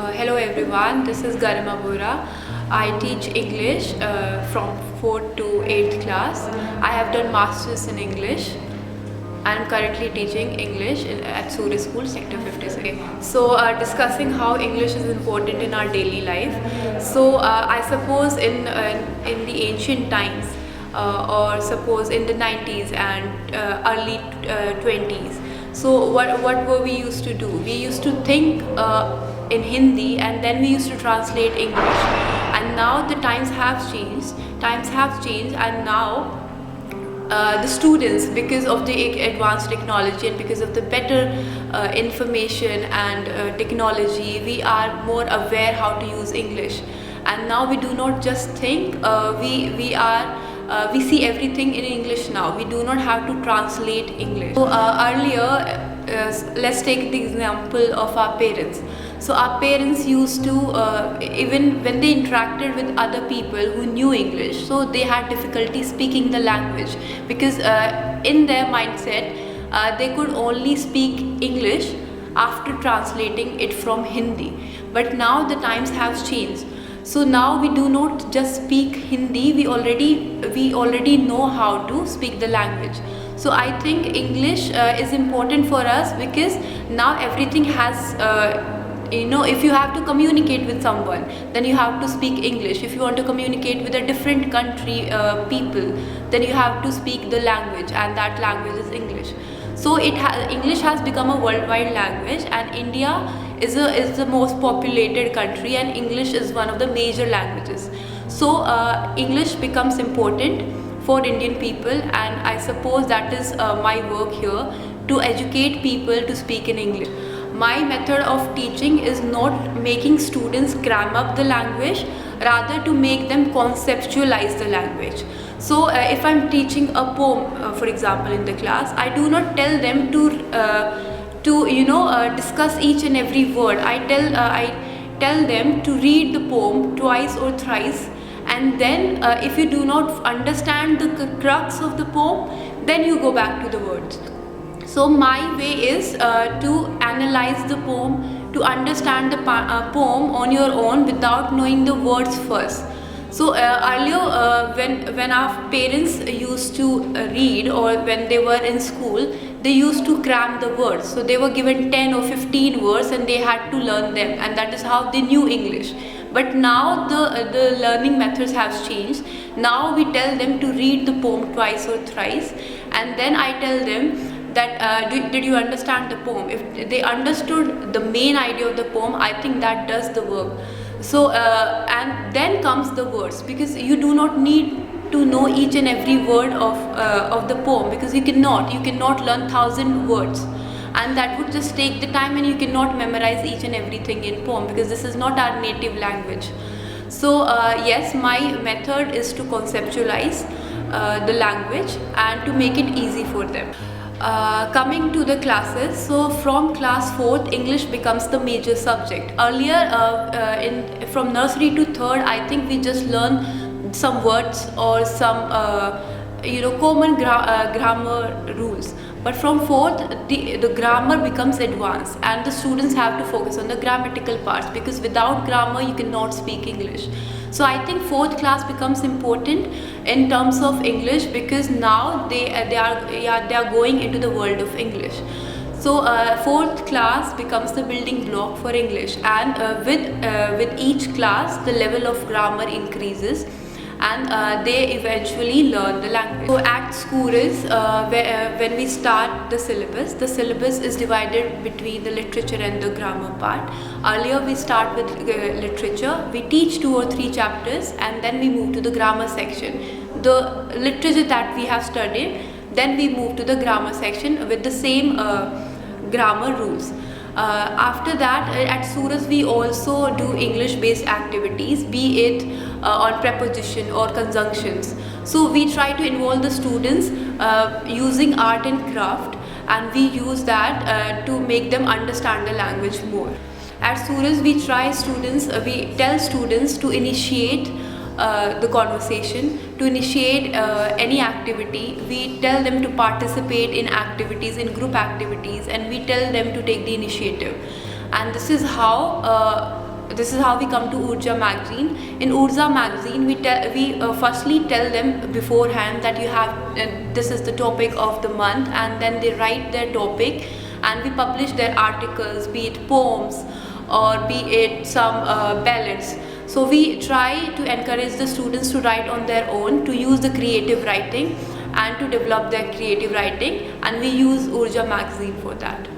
Hello everyone, this is Garima Bora. I teach English from 4th to 8th class. I have done masters in English. I am currently teaching English at Surya School, Sector 56. So discussing how English is important in our daily life. So I suppose in the ancient times or suppose in the 90s and early 20s. So what were we used to do? We used to think in Hindi and then we used to translate English. And now the times have changed. And now the students, because of the advanced technology and because of the better information and technology, we are more aware how to use English. And now we do not just think, we see everything in English now. We do not have to translate English. So earlier, let's take the example of our parents. So our parents used to, even when they interacted with other people who knew English, so they had difficulty speaking the language because in their mindset, they could only speak English after translating it from Hindi. But now the times have changed. So now we do not just speak Hindi, we already know how to speak the language. So I think English is important for us because now everything has if you have to communicate with someone, then you have to speak English. If you want to communicate with a different country people, then you have to speak the language, and that language is English. So English has become a worldwide language, and India is the most populated country, and English is one of the major languages. So English becomes important for Indian people, and I suppose that is my work here, to educate people to speak in English. My method of teaching is not making students cram up the language, rather to make them conceptualize the language. So if I'm teaching a poem, for example, in the class, I do not tell them to discuss each and every word. I tell them to read the poem twice or thrice, and then if you do not understand the crux of the poem, then you go back to the words. So my way is to analyze the poem, to understand the poem on your own without knowing the words first. So earlier when our parents used to read, or when they were in school, they used to cram the words. So they were given 10 or 15 words and they had to learn them, and that is how they knew English. But now the learning methods have changed. Now we tell them to read the poem twice or thrice, and then I tell them that did you understand the poem? If they understood the main idea of the poem, I think that does the work. So and then comes the words, because you do not need to know each and every word of the poem, because you cannot learn 1,000 words, and that would just take the time, and you cannot memorize each and everything in poem, because this is not our native language. So yes, my method is to conceptualize the language and to make it easy for them. Coming to the classes, so from class 4th, English becomes the major subject. Earlier, from nursery to 3rd, I think we just learn some words or some common grammar rules. But from 4th, the grammar becomes advanced, and the students have to focus on the grammatical parts, because without grammar you cannot speak English. So I think 4th class becomes important in terms of English, because now they are going into the world of English. So 4th class becomes the building block for English, and with each class the level of grammar increases, and they eventually learn the language. So at Surya, when we start the syllabus is divided between the literature and the grammar part. Earlier we start with literature, we teach 2 or 3 chapters, and then we move to the grammar section. The literature that we have studied, then we move to the grammar section with the same grammar rules. After that, at Surya we also do English based activities, be it on preposition or conjunctions. So we try to involve the students using art and craft, and we use that to make them understand the language more. At Surya we tell students to initiate the conversation, to initiate any activity. We tell them to participate in activities, in group activities, and we tell them to take the initiative. And this is how this is how we come to Urja magazine. In Urja magazine, we firstly tell them beforehand that you have this is the topic of the month, and then they write their topic, and we publish their articles, be it poems or be it some ballads. So we try to encourage the students to write on their own, to use the creative writing and to develop their creative writing, and we use Urja magazine for that.